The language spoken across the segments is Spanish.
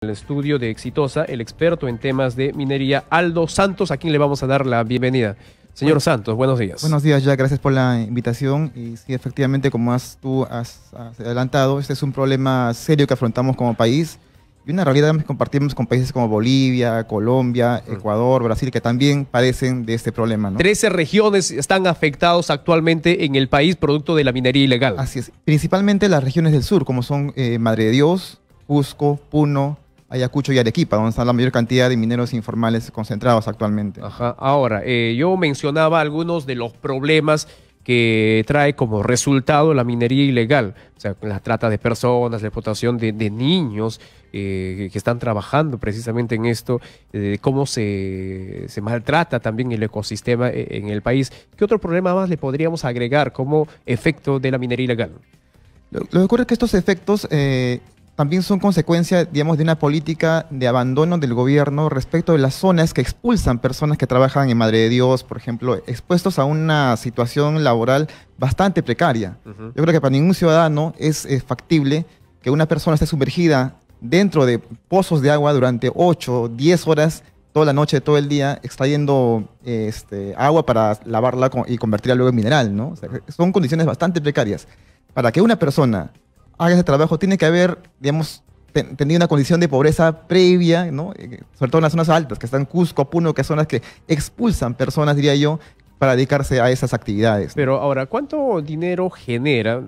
El estudio de Exitosa, el experto en temas de minería, Aldo Santos, a quien le vamos a dar la bienvenida. Señor Santos, buenos días. Buenos días, Jack, gracias por la invitación. Y sí, efectivamente, como tú has adelantado, este es un problema serio que afrontamos como país y una realidad que compartimos con países como Bolivia, Colombia, Ecuador, Brasil, que también padecen de este problema, ¿no? 13 regiones están afectados actualmente en el país producto de la minería ilegal. Así es, principalmente las regiones del sur, como son Madre de Dios, Cusco, Puno, Ayacucho y Arequipa, donde está la mayor cantidad de mineros informales concentrados actualmente. Ajá. Ahora, yo mencionaba algunos de los problemas que trae como resultado la minería ilegal, o sea, la trata de personas, la explotación de niños que están trabajando precisamente en esto, cómo se maltrata también el ecosistema en el país. ¿Qué otro problema más le podríamos agregar como efecto de la minería ilegal? Lo que ocurre es que estos efectos también son consecuencia, digamos, de una política de abandono del gobierno respecto de las zonas que expulsan personas que trabajan en Madre de Dios, por ejemplo, expuestos a una situación laboral bastante precaria. Yo creo que para ningún ciudadano es factible que una persona esté sumergida dentro de pozos de agua durante 8 o 10 horas, toda la noche, todo el día, extrayendo agua para lavarla y convertirla luego en mineral, ¿no? O sea, son condiciones bastante precarias. Para que una persona haga ese trabajo, tiene que haber, digamos, tenido una condición de pobreza previa, ¿no? Sobre todo en las zonas altas, que están Cusco, Puno, que son las que expulsan personas, diría yo, para dedicarse a esas actividades. Pero ahora, ¿cuánto dinero genera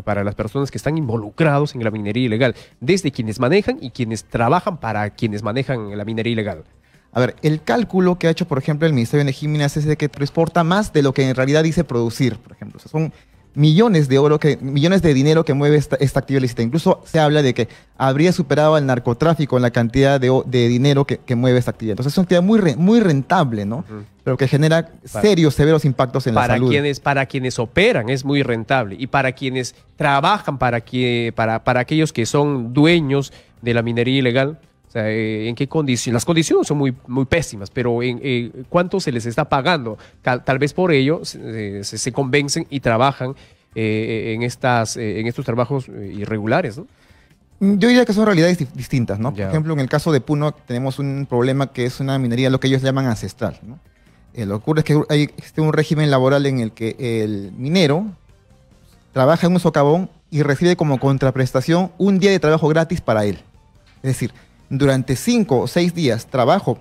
para las personas que están involucrados en la minería ilegal? Desde quienes manejan y quienes trabajan para quienes manejan la minería ilegal. A ver, el cálculo que ha hecho, por ejemplo, el Ministerio de Minas es de que transporta más de lo que en realidad dice producir, por ejemplo. O sea, son millones de dinero que mueve esta actividad ilícita. Incluso se habla de que habría superado al narcotráfico en la cantidad de dinero que mueve esta actividad. Entonces es una actividad muy rentable, ¿no? Pero que genera severos impactos en la salud. Para quienes operan es muy rentable, y para quienes trabajan, para aquellos que son dueños de la minería ilegal, o sea, ¿en qué condiciones? Las condiciones son muy pésimas, pero ¿cuánto se les está pagando? Tal vez por ello se convencen y trabajan en estos trabajos irregulares, ¿no? Yo diría que son realidades distintas, ¿no? Ya. Por ejemplo, en el caso de Puno tenemos un problema que es una minería, lo que ellos llaman ancestral, ¿no? Lo que ocurre es que hay un régimen laboral en el que el minero trabaja en un socavón y recibe como contraprestación un día de trabajo gratis para él. Es decir, durante 5 o 6 días trabajo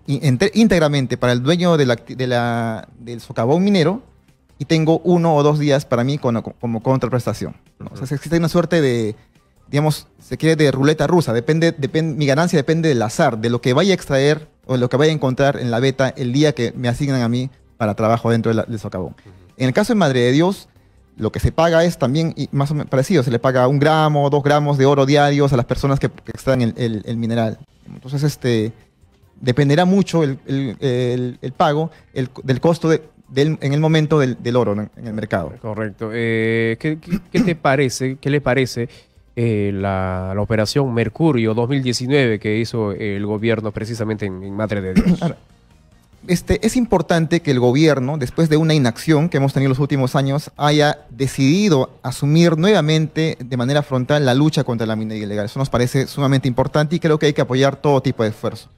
íntegramente para el dueño del socavón minero y tengo 1 o 2 días para mí como contraprestación, ¿no? O sea, existe una suerte de, digamos, se quiere de ruleta rusa. Mi ganancia depende del azar, de lo que vaya a extraer o de lo que vaya a encontrar en la veta el día que me asignan a mí para trabajo dentro del socavón. En el caso de Madre de Dios, lo que se paga es también más o menos parecido. Se le paga 1 gramo, 2 gramos de oro diarios a las personas que extraen el mineral. Entonces, dependerá mucho el pago del costo en el momento del oro, ¿no?, en el mercado. Correcto. ¿Qué te parece? ¿Qué le parece la operación Mercurio 2019 que hizo el gobierno precisamente en Madre de Dios? Ahora, es importante que el gobierno, después de una inacción que hemos tenido los últimos años, haya decidido asumir nuevamente de manera frontal la lucha contra la minería ilegal. Eso nos parece sumamente importante y creo que hay que apoyar todo tipo de esfuerzo.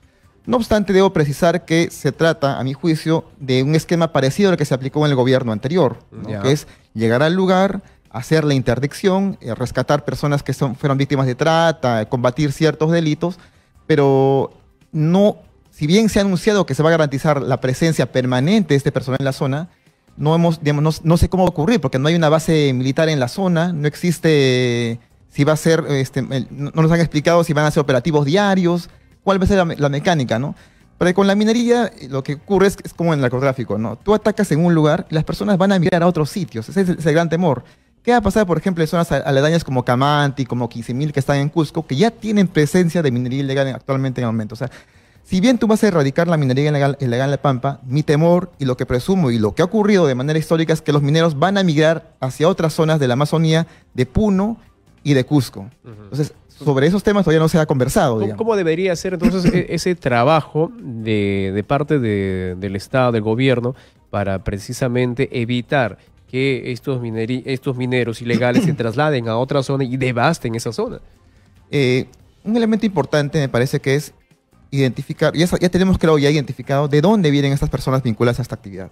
No obstante, debo precisar que se trata, a mi juicio, de un esquema parecido al que se aplicó en el gobierno anterior, ¿no? Que es llegar al lugar, hacer la interdicción, rescatar personas que fueron víctimas de trata, combatir ciertos delitos, pero no. Si bien se ha anunciado que se va a garantizar la presencia permanente de este personal en la zona, no sé cómo va a ocurrir, porque no hay una base militar en la zona, no existe si va a ser, no nos han explicado si van a ser operativos diarios, cuál va a ser la mecánica, ¿no? Pero con la minería lo que ocurre es como en el narcotráfico, ¿no? Tú atacas en un lugar y las personas van a migrar a otros sitios, ese es el gran temor. ¿Qué va a pasar, por ejemplo, en zonas aledañas como Camanti, como 15.000 que están en Cusco, que ya tienen presencia de minería ilegal actualmente en el momento? O sea, si bien tú vas a erradicar la minería ilegal en La Pampa, mi temor y lo que presumo y lo que ha ocurrido de manera histórica es que los mineros van a migrar hacia otras zonas de la Amazonía, de Puno y de Cusco. Entonces, sobre esos temas todavía no se ha conversado. ¿Cómo debería ser entonces ese trabajo de parte del Estado, del gobierno, para precisamente evitar que estos mineros ilegales se trasladen a otra zona y devasten esa zona? Un elemento importante me parece que es identificar, ya tenemos creo ya identificado de dónde vienen estas personas vinculadas a esta actividad.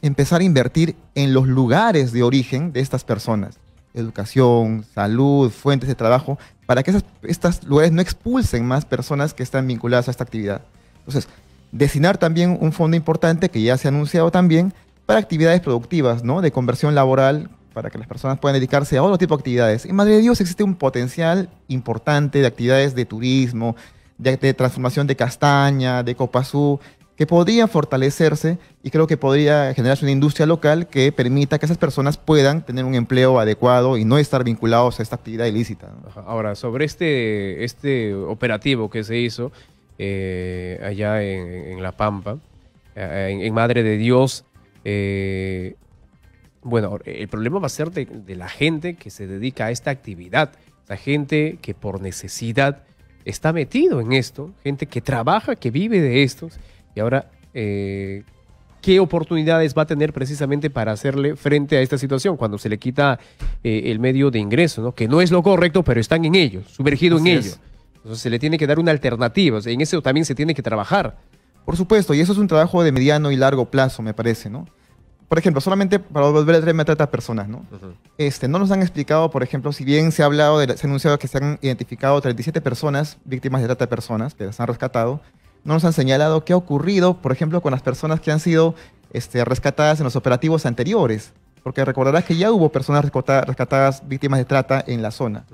Empezar a invertir en los lugares de origen de estas personas. Educación, salud, fuentes de trabajo, para que estos lugares no expulsen más personas que están vinculadas a esta actividad. Entonces, destinar también un fondo importante que ya se ha anunciado también para actividades productivas, ¿no? De conversión laboral, para que las personas puedan dedicarse a otro tipo de actividades. En Madre de Dios existe un potencial importante de actividades de turismo, de transformación de castaña, de copazú, que podrían fortalecerse y creo que podría generarse una industria local que permita que esas personas puedan tener un empleo adecuado y no estar vinculados a esta actividad ilícita, ¿no? Ahora, sobre este operativo que se hizo allá en La Pampa, en Madre de Dios, bueno, el problema va a ser de la gente que se dedica a esta actividad, la gente que por necesidad está metido en esto, gente que trabaja, que vive de estos, y ahora, ¿qué oportunidades va a tener precisamente para hacerle frente a esta situación cuando se le quita el medio de ingreso, ¿no? Que no es lo correcto, pero están en ello, sumergidos en ello. Entonces se le tiene que dar una alternativa, o sea, en eso también se tiene que trabajar. Por supuesto, y eso es un trabajo de mediano y largo plazo, me parece, ¿no? Por ejemplo, solamente para volver al tema de trata de personas, ¿no? No nos han explicado, por ejemplo, si bien se ha hablado, se ha anunciado que se han identificado 37 personas víctimas de trata de personas, que las han rescatado, no nos han señalado qué ha ocurrido, por ejemplo, con las personas que han sido rescatadas en los operativos anteriores. Porque recordarás que ya hubo personas rescatadas víctimas de trata en la zona.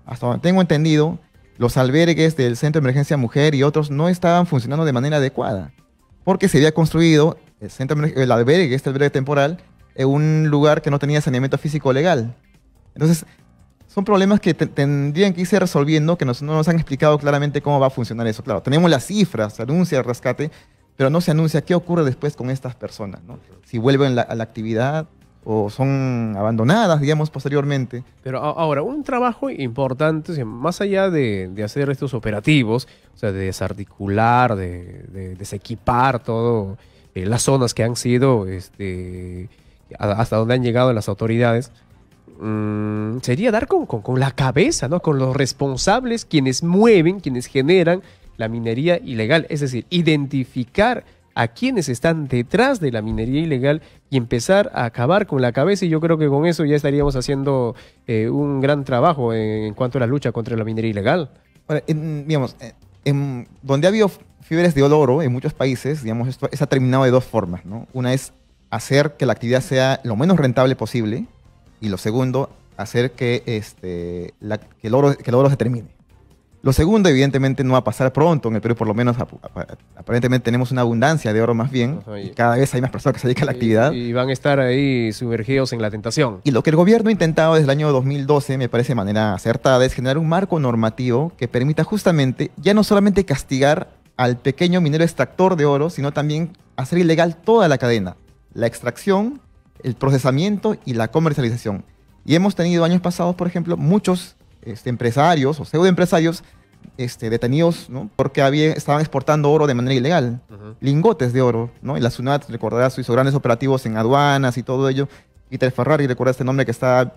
Hasta donde tengo entendido, los albergues del Centro de Emergencia Mujer y otros no estaban funcionando de manera adecuada. Porque se había construido el albergue temporal, en un lugar que no tenía saneamiento físico legal. Entonces, son problemas que tendrían que irse resolviendo, que no nos han explicado claramente cómo va a funcionar eso. Claro, tenemos las cifras, se anuncia el rescate, pero no se anuncia qué ocurre después con estas personas, ¿no? Si vuelven a la actividad o son abandonadas, digamos, posteriormente. Pero ahora, un trabajo importante, o sea, más allá de hacer estos operativos, o sea, de desarticular, de desequipar todo, las zonas que han sido, hasta donde han llegado las autoridades, sería dar con la cabeza, ¿no? Con los responsables, quienes mueven, quienes generan la minería ilegal. Es decir, identificar a quienes están detrás de la minería ilegal y empezar a acabar con la cabeza. Y yo creo que con eso ya estaríamos haciendo un gran trabajo en cuanto a la lucha contra la minería ilegal. Ahora, donde ha habido fibras de oro en muchos países, digamos, esto se ha terminado de dos formas, ¿no? Una es hacer que la actividad sea lo menos rentable posible, y lo segundo, hacer que el oro se termine. Lo segundo, evidentemente, no va a pasar pronto. En el Perú, por lo menos, aparentemente tenemos una abundancia de oro más bien. Y cada vez hay más personas que se dedican a la actividad. Y van a estar ahí sumergidos en la tentación. Y lo que el gobierno ha intentado desde el año 2012, me parece de manera acertada, es generar un marco normativo que permita justamente, ya no solamente castigar al pequeño minero extractor de oro, sino también hacer ilegal toda la cadena. La extracción, el procesamiento y la comercialización. Y hemos tenido años pasados, por ejemplo, muchos empresarios o pseudoempresarios detenidos, ¿no? Porque estaban exportando oro de manera ilegal, lingotes de oro, ¿no? Y la SUNAT, recordarás, hizo grandes operativos en aduanas y todo ello. Peter Ferrari, recuerda este nombre, que está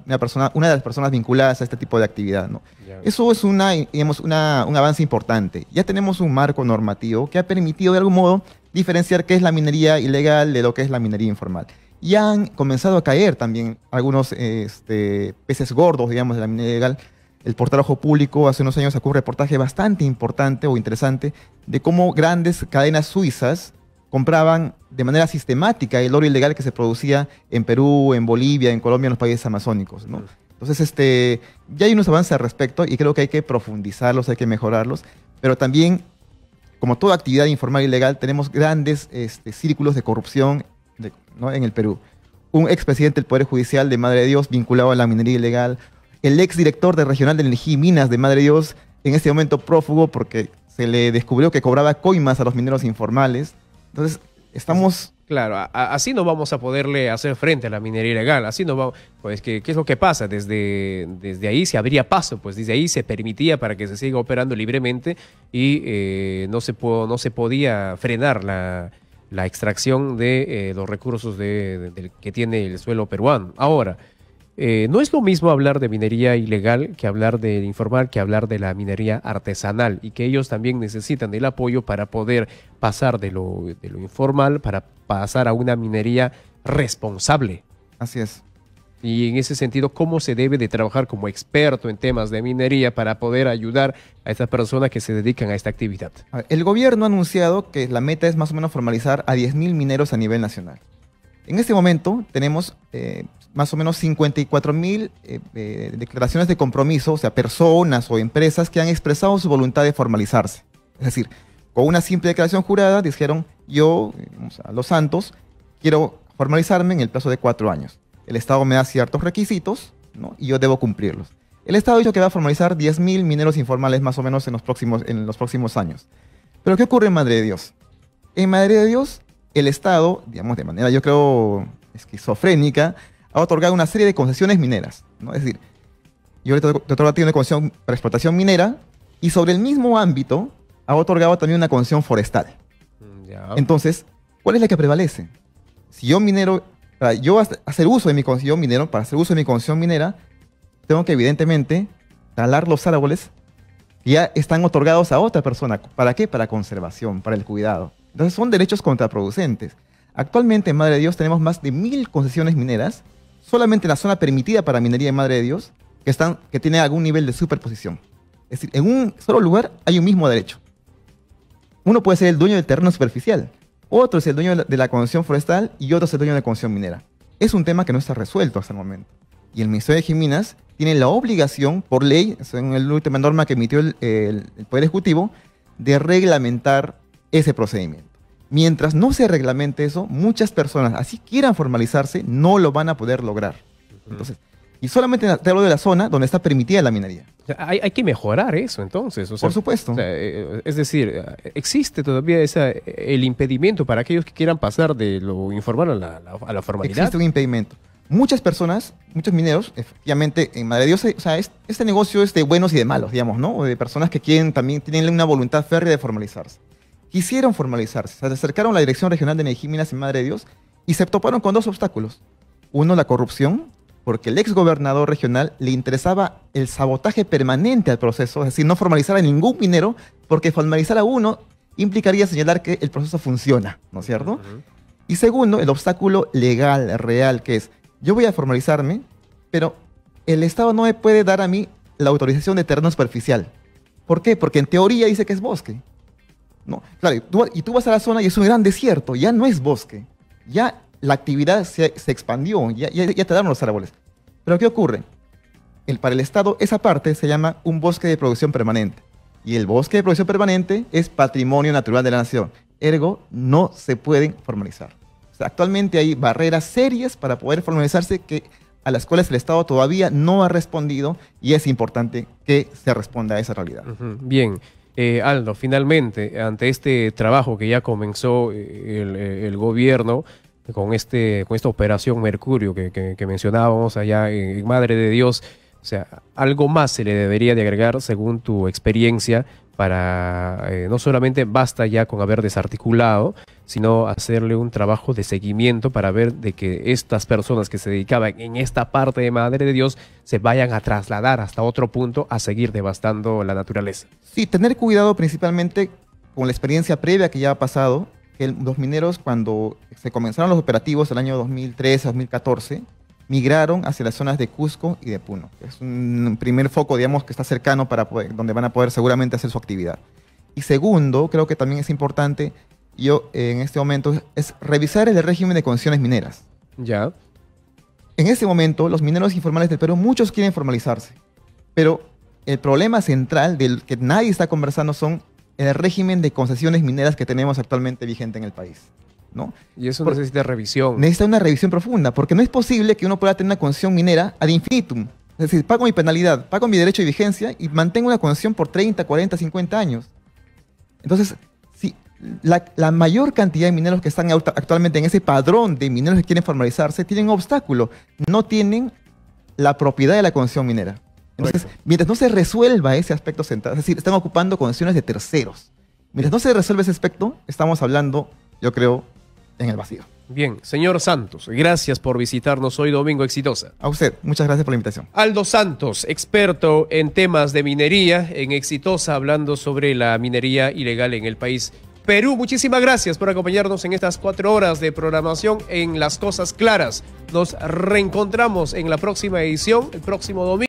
una de las personas vinculadas a este tipo de actividad, ¿no? Eso es un avance importante. Ya tenemos un marco normativo que ha permitido de algún modo diferenciar qué es la minería ilegal de lo que es la minería informal. Y han comenzado a caer también algunos peces gordos, digamos, de la minería ilegal. El portal Ojo Público hace unos años sacó un reportaje bastante importante o interesante de cómo grandes cadenas suizas compraban de manera sistemática el oro ilegal que se producía en Perú, en Bolivia, en Colombia, en los países amazónicos, ¿no? Entonces, ya hay unos avances al respecto y creo que hay que profundizarlos, hay que mejorarlos, pero también, como toda actividad informal ilegal, tenemos grandes círculos de corrupción, ¿no? En el Perú. Un expresidente del Poder Judicial de Madre de Dios vinculado a la minería ilegal, el exdirector de Regional de Energía y Minas de Madre de Dios, en este momento prófugo porque se le descubrió que cobraba coimas a los mineros informales. Entonces, estamos... Claro, así no vamos a poderle hacer frente a la minería ilegal. Así no vamos... Pues, ¿qué es lo que pasa? Desde ahí se abría paso, pues desde ahí se permitía para que se siga operando libremente y no se podía frenar la extracción de los recursos que tiene el suelo peruano. Ahora, No es lo mismo hablar de minería ilegal que hablar de informal, que hablar de la minería artesanal, y que ellos también necesitan del apoyo para poder pasar de lo informal para pasar a una minería responsable. Así es. Y en ese sentido, ¿cómo se debe de trabajar como experto en temas de minería para poder ayudar a estas personas que se dedican a esta actividad? A ver, el gobierno ha anunciado que la meta es más o menos formalizar a 10.000 mineros a nivel nacional. En este momento tenemos más o menos 54.000 declaraciones de compromiso, o sea, personas o empresas que han expresado su voluntad de formalizarse. Es decir, con una simple declaración jurada dijeron, yo, Los Santos, quiero formalizarme en el plazo de 4 años. El Estado me da ciertos requisitos, ¿no? Y yo debo cumplirlos. El Estado ha dicho que va a formalizar 10.000 mineros informales más o menos en los próximos años. Pero ¿qué ocurre en Madre de Dios? En Madre de Dios, el Estado, digamos de manera yo creo esquizofrénica, ha otorgado una serie de concesiones mineras, ¿no? Es decir, yo te otorgo a ti una concesión para explotación minera y sobre el mismo ámbito ha otorgado también una concesión forestal. Ya. Entonces, ¿cuál es la que prevalece? Si yo minero, para yo hacer uso de mi concesión minero, para hacer uso de mi concesión minera, tengo que evidentemente talar los árboles que ya están otorgados a otra persona. ¿Para qué? Para conservación, para el cuidado. Entonces son derechos contraproducentes. Actualmente en Madre de Dios tenemos más de 1.000 concesiones mineras, solamente en la zona permitida para minería en Madre de Dios, que tiene algún nivel de superposición. Es decir, en un solo lugar hay un mismo derecho. Uno puede ser el dueño del terreno superficial, otro es el dueño de la concesión forestal y otro es el dueño de la concesión minera. Es un tema que no está resuelto hasta el momento. Y el Ministerio de Minas tiene la obligación, por ley, en la última norma que emitió el Poder Ejecutivo, de reglamentar ese procedimiento. Mientras no se reglamente eso, muchas personas, así quieran formalizarse, no lo van a poder lograr. Entonces, y solamente te hablo de la zona donde está permitida la minería. O sea, hay que mejorar eso entonces. O sea, Por supuesto. o sea, es decir, existe todavía el impedimento para aquellos que quieran pasar de lo informal a la formalidad. Existe un impedimento. Muchas personas, muchos mineros, efectivamente, en Madre de Dios, o sea, este negocio es de buenos y de malos, digamos, ¿no? O de personas que también tienen una voluntad férrea de formalizarse. Quisieron formalizarse, se acercaron a la Dirección Regional de Energía y Minas en Madre de Dios y se toparon con 2 obstáculos. Uno, la corrupción, porque el exgobernador regional le interesaba el sabotaje permanente al proceso, es decir, no formalizar a ningún minero, porque formalizar a uno implicaría señalar que el proceso funciona, ¿no es cierto? Y segundo, el obstáculo legal, real, que es, yo voy a formalizarme, pero el Estado no me puede dar a mí la autorización de terreno superficial. ¿Por qué? Porque en teoría dice que es bosque. No, claro, y tú vas a la zona y es un gran desierto, ya no es bosque. Ya la actividad se expandió, ya te daron los árboles. Pero ¿qué ocurre? Para el Estado, esa parte se llama un bosque de producción permanente. Y el bosque de producción permanente es patrimonio natural de la nación. Ergo, no se pueden formalizar. O sea, actualmente hay barreras serias para poder formalizarse a las cuales el Estado todavía no ha respondido y es importante que se responda a esa realidad. Bien. Aldo, finalmente, ante este trabajo que ya comenzó el gobierno con esta operación Mercurio que mencionábamos allá en Madre de Dios, o sea, algo más se le debería de agregar según tu experiencia para no solamente basta ya con haber desarticulado, sino hacerle un trabajo de seguimiento para ver de que estas personas que se dedicaban en esta parte de Madre de Dios se vayan a trasladar hasta otro punto a seguir devastando la naturaleza. Sí, tener cuidado principalmente con la experiencia previa que ya ha pasado, que los mineros cuando se comenzaron los operativos el año 2013-2014, migraron hacia las zonas de Cusco y de Puno. Es un primer foco, digamos, que está cercano donde van a poder seguramente hacer su actividad. Y segundo, creo que también es importante, en este momento, es revisar el régimen de concesiones mineras. Ya. En este momento, los mineros informales del Perú, muchos quieren formalizarse, pero el problema central del que nadie está conversando son el régimen de concesiones mineras que tenemos actualmente vigente en el país, ¿no? Y eso necesita revisión. Necesita una revisión profunda, porque no es posible que uno pueda tener una concesión minera ad infinitum. Es decir, pago mi penalidad, pago mi derecho de vigencia y mantengo una concesión por 30, 40, 50 años. Entonces, si la mayor cantidad de mineros que están actualmente en ese padrón de mineros que quieren formalizarse tienen un obstáculo, no tienen la propiedad de la concesión minera. Entonces, mientras no se resuelva ese aspecto central, es decir, están ocupando concesiones de terceros. Mientras no se resuelve ese aspecto, estamos hablando, yo creo, en el vacío. Bien, señor Santos, gracias por visitarnos hoy domingo Exitosa. A usted, muchas gracias por la invitación. Aldo Santos, experto en temas de minería, en Exitosa, hablando sobre la minería ilegal en el país Perú. Muchísimas gracias por acompañarnos en estas 4 horas de programación en Las Cosas Claras. Nos reencontramos en la próxima edición, el próximo domingo.